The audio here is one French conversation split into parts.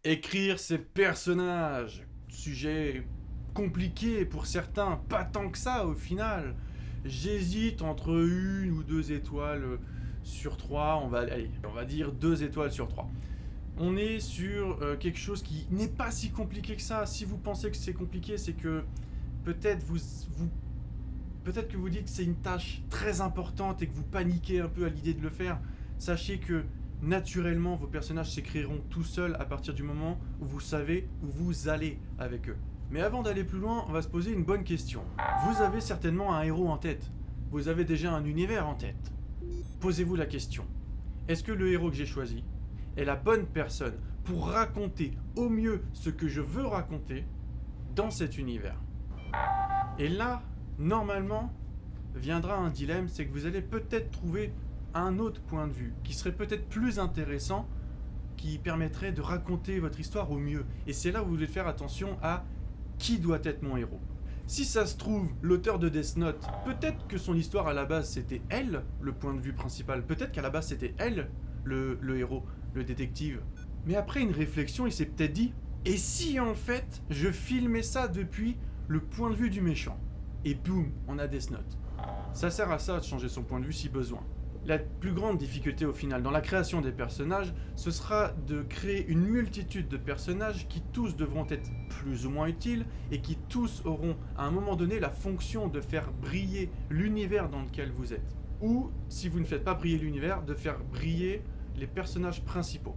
Écrire ses personnages, sujet compliqué pour certains, pas tant que ça au final. J'hésite entre une ou deux étoiles sur trois, on va dire 2 étoiles sur 3. On est sur quelque chose qui n'est pas si compliqué que ça. Si vous pensez que c'est compliqué, c'est que peut-être peut-être que vous dites que c'est une tâche très importante et que vous paniquez un peu à l'idée de le faire. Sachez que naturellement, vos personnages s'écriront tout seuls à partir du moment où vous savez où vous allez avec eux. Mais avant d'aller plus loin, on va se poser une bonne question. Vous avez certainement un héros en tête. Vous avez déjà un univers en tête. Posez-vous la question. Est-ce que le héros que j'ai choisi est la bonne personne pour raconter au mieux ce que je veux raconter dans cet univers? Et là, normalement, viendra un dilemme, c'est que vous allez peut-être trouver un autre point de vue qui serait peut-être plus intéressant, qui permettrait de raconter votre histoire au mieux. Et c'est là où vous devez faire attention à qui doit être mon héros. Si ça se trouve, l'auteur de Death Note, peut-être que son histoire à la base c'était elle, le point de vue principal, peut-être qu'à la base c'était elle, le héros, le détective. Mais après une réflexion, il s'est peut-être dit, et si en fait je filmais ça depuis le point de vue du méchant? Et boum, on a Death Note. Ça sert à ça de changer son point de vue si besoin. La plus grande difficulté au final dans la création des personnages, ce sera de créer une multitude de personnages qui tous devront être plus ou moins utiles et qui tous auront à un moment donné la fonction de faire briller l'univers dans lequel vous êtes. Ou, si vous ne faites pas briller l'univers, de faire briller les personnages principaux.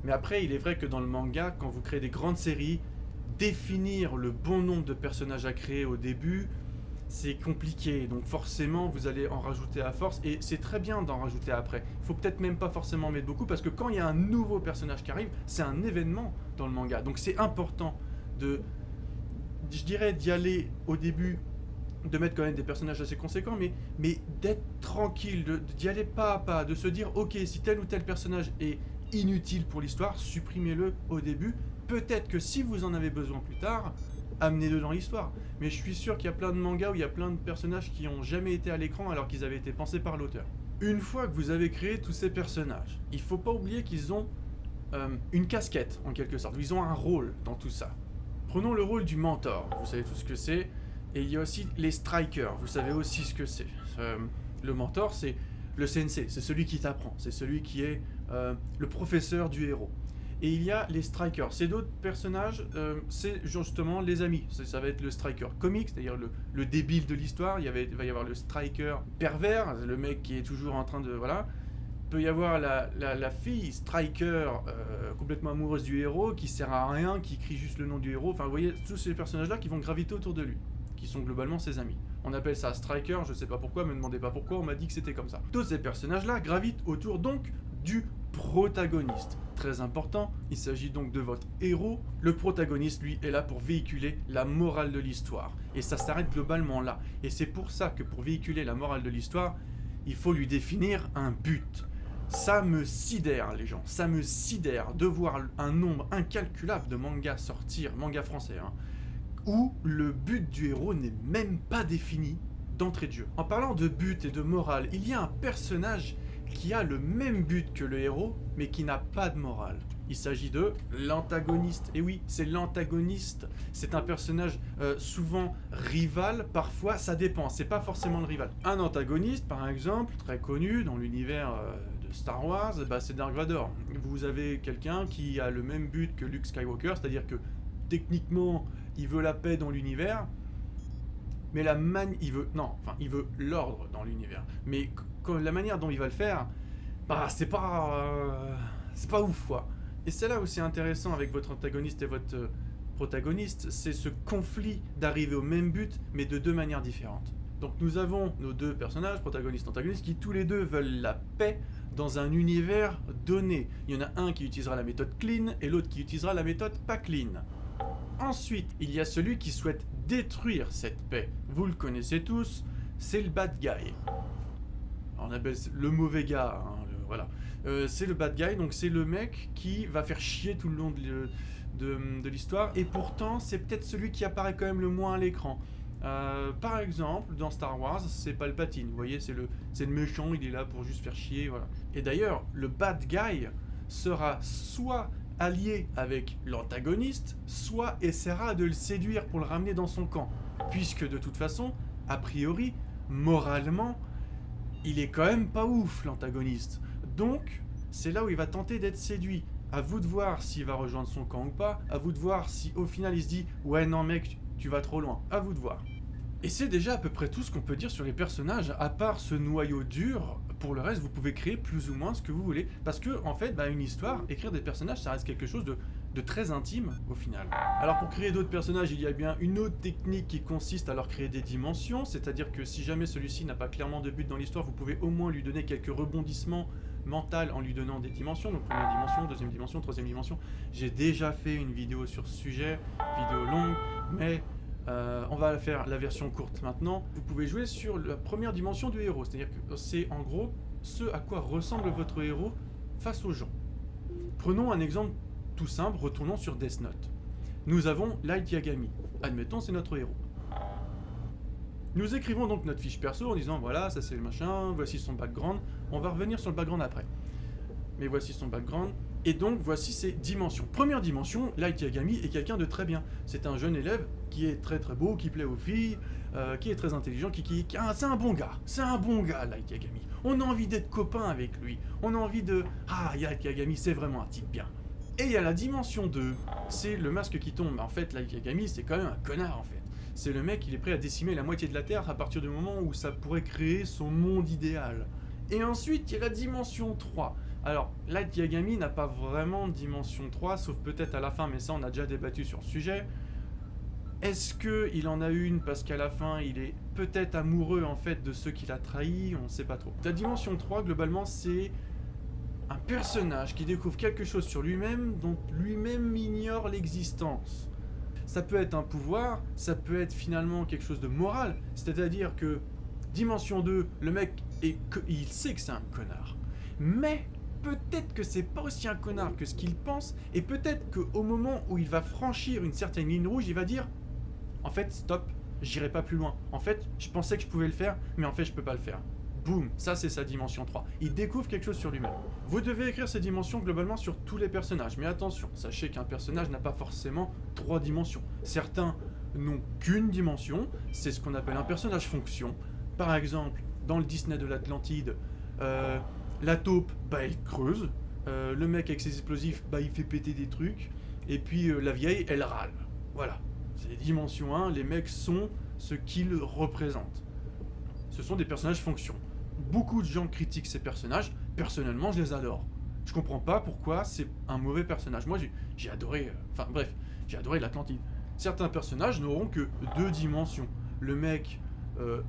Mais après, il est vrai que dans le manga, quand vous créez des grandes séries, définir le bon nombre de personnages à créer au début, c'est compliqué, donc forcément vous allez en rajouter à force, et c'est très bien d'en rajouter après. Il faut peut-être même pas forcément mettre beaucoup, parce que quand il y a un nouveau personnage qui arrive, c'est un événement dans le manga. Donc c'est important je dirais, d'y aller au début, de mettre quand même des personnages assez conséquents, mais d'être tranquille, d'y aller pas à pas, de se dire, ok, si tel ou tel personnage est inutile pour l'histoire, supprimez-le au début. Peut-être que si vous en avez besoin plus tard, amenez-le dans l'histoire. Mais je suis sûr qu'il y a plein de mangas où il y a plein de personnages qui n'ont jamais été à l'écran alors qu'ils avaient été pensés par l'auteur. Une fois que vous avez créé tous ces personnages, il ne faut pas oublier qu'ils ont une casquette en quelque sorte. Ils ont un rôle dans tout ça. Prenons le rôle du mentor, vous savez tout ce que c'est. Et il y a aussi les strikers, vous savez aussi ce que c'est. Le mentor, c'est le sensei, c'est celui qui t'apprend, c'est celui qui est le professeur du héros. Et il y a les strikers. Ces d'autres personnages, c'est justement les amis. Ça va être le striker comique, c'est-à-dire le débile de l'histoire. Il va y avoir le striker pervers, le mec qui est toujours en train de... Voilà. Il peut y avoir la fille striker complètement amoureuse du héros, qui sert à rien, qui crie juste le nom du héros. Enfin, vous voyez, tous ces personnages-là qui vont graviter autour de lui, qui sont globalement ses amis. On appelle ça striker, je sais pas pourquoi, me demandez pas pourquoi, on m'a dit que c'était comme ça. Tous ces personnages-là gravitent autour donc du protagoniste. Très important, il s'agit donc de votre héros. Le protagoniste, lui, est là pour véhiculer la morale de l'histoire. Et ça s'arrête globalement là. Et c'est pour ça que pour véhiculer la morale de l'histoire, il faut lui définir un but. Ça me sidère, les gens. Ça me sidère de voir un nombre incalculable de mangas sortir, mangas français, où le but du héros n'est même pas défini d'entrée de jeu. En parlant de but et de morale, il y a un personnage qui a le même but que le héros, mais qui n'a pas de morale. Il s'agit de l'antagoniste. Et oui, c'est l'antagoniste. C'est un personnage souvent rival, parfois ça dépend, c'est pas forcément le rival. Un antagoniste, par exemple, très connu dans l'univers de Star Wars, c'est Dark Vador. Vous avez quelqu'un qui a le même but que Luke Skywalker, c'est-à-dire que techniquement, il veut la paix dans l'univers, mais il veut l'ordre dans l'univers. Mais la manière dont il va le faire, c'est pas ouf, quoi. Et c'est là où c'est intéressant avec votre antagoniste et votre protagoniste, c'est ce conflit d'arriver au même but, mais de deux manières différentes. Donc nous avons nos deux personnages, protagonistes et antagonistes, qui tous les deux veulent la paix dans un univers donné. Il y en a un qui utilisera la méthode clean et l'autre qui utilisera la méthode pas clean. Ensuite, il y a celui qui souhaite détruire cette paix. Vous le connaissez tous, c'est le bad guy. Alors on appelle le mauvais gars, voilà. C'est le bad guy, donc c'est le mec qui va faire chier tout le long de l'histoire, et pourtant c'est peut-être celui qui apparaît quand même le moins à l'écran. Par exemple, dans Star Wars, c'est Palpatine, vous voyez, c'est le méchant, il est là pour juste faire chier, voilà. Et d'ailleurs, le bad guy sera soit allié avec l'antagoniste, soit essaiera de le séduire pour le ramener dans son camp. Puisque de toute façon, a priori, moralement, il est quand même pas ouf, l'antagoniste. Donc, c'est là où il va tenter d'être séduit. À vous de voir s'il va rejoindre son camp ou pas. À vous de voir si au final il se dit « Ouais, non mec, tu vas trop loin. » À vous de voir. Et c'est déjà à peu près tout ce qu'on peut dire sur les personnages, à part ce noyau dur. Pour le reste, vous pouvez créer plus ou moins ce que vous voulez. Parce que, en fait, une histoire, écrire des personnages, ça reste quelque chose de très intime, au final. Alors, pour créer d'autres personnages, il y a bien une autre technique qui consiste à leur créer des dimensions. C'est-à-dire que si jamais celui-ci n'a pas clairement de but dans l'histoire, vous pouvez au moins lui donner quelques rebondissements mentaux en lui donnant des dimensions. Donc, première dimension, deuxième dimension, troisième dimension. J'ai déjà fait une vidéo sur ce sujet, vidéo longue, mais... on va faire la version courte maintenant. Vous pouvez jouer sur la première dimension du héros, c'est-à-dire que c'est en gros ce à quoi ressemble votre héros face aux gens. Prenons un exemple tout simple, retournons sur Death Note. Nous avons Light Yagami, admettons c'est notre héros. Nous écrivons donc notre fiche perso en disant voilà, ça c'est le machin, voici son background, on va revenir sur le background après. Mais voici son background. Et donc, voici ses dimensions. Première dimension, Light Yagami est quelqu'un de très bien. C'est un jeune élève qui est très très beau, qui plaît aux filles, qui est très intelligent, c'est un bon gars. C'est un bon gars, Light Yagami. On a envie d'être copain avec lui. On a envie de... Ah, Light Yagami, c'est vraiment un type bien. Et il y a la dimension 2, c'est le masque qui tombe. En fait, Light Yagami, c'est quand même un connard, en fait. C'est le mec, il est prêt à décimer la moitié de la Terre à partir du moment où ça pourrait créer son monde idéal. Et ensuite, il y a la dimension 3. Alors, Light Yagami n'a pas vraiment de dimension 3, sauf peut-être à la fin, mais ça on a déjà débattu sur le sujet. Est-ce qu'il en a une parce qu'à la fin il est peut-être amoureux en fait de ceux qu'il a trahis? On ne sait pas trop. La dimension 3, globalement, c'est un personnage qui découvre quelque chose sur lui-même dont lui-même ignore l'existence. Ça peut être un pouvoir, ça peut être finalement quelque chose de moral, c'est-à-dire que dimension 2, le mec, il sait que c'est un connard. Mais peut-être que c'est pas aussi un connard que ce qu'il pense, et peut-être qu'au moment où il va franchir une certaine ligne rouge, il va dire en fait, stop, j'irai pas plus loin. En fait, je pensais que je pouvais le faire, mais en fait, je peux pas le faire. Boum, ça c'est sa dimension 3. Il découvre quelque chose sur lui-même. Vous devez écrire ces dimensions globalement sur tous les personnages, mais attention, sachez qu'un personnage n'a pas forcément 3 dimensions. Certains n'ont qu'une dimension, c'est ce qu'on appelle un personnage fonction. Par exemple, dans le Disney de l'Atlantide, la taupe, elle creuse. Le mec avec ses explosifs, il fait péter des trucs. Et puis la vieille, elle râle. Voilà. C'est dimension 1, les mecs sont ce qu'ils représentent. Ce sont des personnages fonctions. Beaucoup de gens critiquent ces personnages. Personnellement, je les adore. Je comprends pas pourquoi c'est un mauvais personnage. Moi, j'ai adoré... j'ai adoré l'Atlantide. Certains personnages n'auront que 2 dimensions. Le mec...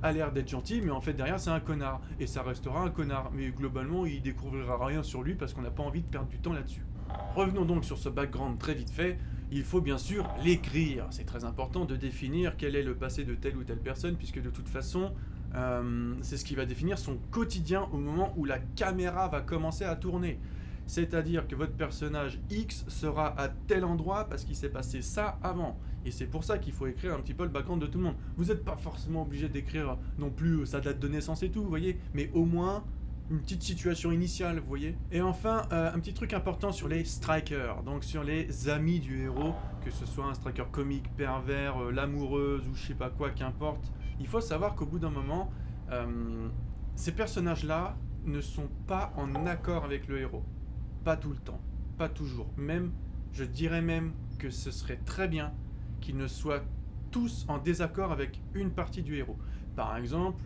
a l'air d'être gentil, mais en fait derrière c'est un connard, et ça restera un connard, mais globalement il découvrira rien sur lui parce qu'on n'a pas envie de perdre du temps là-dessus. Revenons donc sur ce background très vite fait, il faut bien sûr l'écrire, c'est très important de définir quel est le passé de telle ou telle personne, puisque de toute façon c'est ce qui va définir son quotidien au moment où la caméra va commencer à tourner. C'est-à-dire que votre personnage X sera à tel endroit parce qu'il s'est passé ça avant. Et c'est pour ça qu'il faut écrire un petit peu le background de tout le monde. Vous n'êtes pas forcément obligé d'écrire non plus sa date de naissance et tout, vous voyez. Mais au moins, une petite situation initiale, vous voyez. Et enfin, un petit truc important sur les strikers. Donc sur les amis du héros, que ce soit un striker comique, pervers, l'amoureuse ou je sais pas quoi, qu'importe. Il faut savoir qu'au bout d'un moment, ces personnages-là ne sont pas en accord avec le héros. Pas tout le temps, pas toujours. Même, je dirais même que ce serait très bien qu'ils ne soient tous en désaccord avec une partie du héros. Par exemple,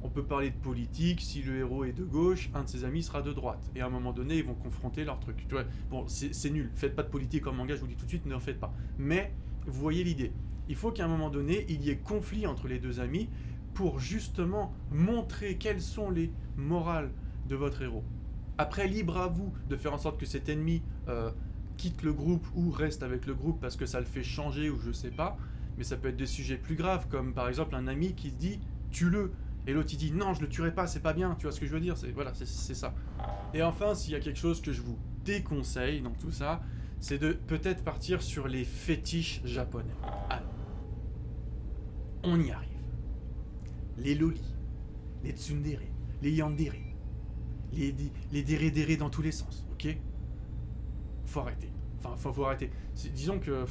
on peut parler de politique, si le héros est de gauche, un de ses amis sera de droite. Et à un moment donné, ils vont confronter leurs trucs. Tu vois, bon, c'est nul, faites pas de politique en manga, je vous dis tout de suite, ne en faites pas. Mais, vous voyez l'idée. Il faut qu'à un moment donné, il y ait conflit entre les deux amis pour justement montrer quelles sont les morales de votre héros. Après, libre à vous de faire en sorte que cet ennemi quitte le groupe ou reste avec le groupe parce que ça le fait changer ou je sais pas. Mais ça peut être des sujets plus graves, comme par exemple un ami qui se dit « tue-le ». Et l'autre il dit « non, je le tuerai pas, c'est pas bien ». Tu vois ce que je veux dire? Voilà, c'est ça. Et enfin, s'il y a quelque chose que je vous déconseille dans tout ça, c'est de peut-être partir sur les fétiches japonais. Alors, on y arrive. Les lolis, les tsundere, les yandere, les déré dans tous les sens, ok? Faut arrêter. Enfin, faut arrêter. Disons que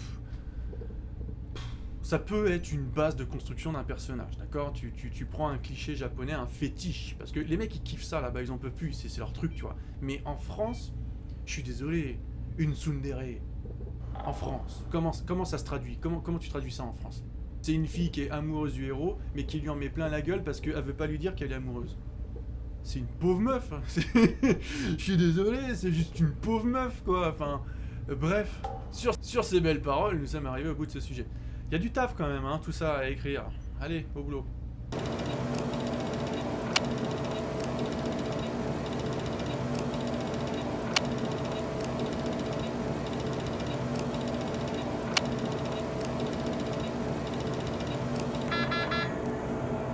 ça peut être une base de construction d'un personnage, d'accord. Tu prends un cliché japonais, un fétiche, parce que les mecs ils kiffent ça là-bas, ils en peuvent plus, c'est leur truc, tu vois. Mais en France, je suis désolé, une tsundere, en France, comment ça se traduit, comment tu traduis ça en France? C'est une fille qui est amoureuse du héros, mais qui lui en met plein la gueule parce qu'elle veut pas lui dire qu'elle est amoureuse. C'est une pauvre meuf, hein. Je suis désolé, c'est juste une pauvre meuf, quoi. Enfin, bref, sur ces belles paroles, nous sommes arrivés au bout de ce sujet. Il y a du taf quand même, hein, tout ça à écrire. Allez, au boulot.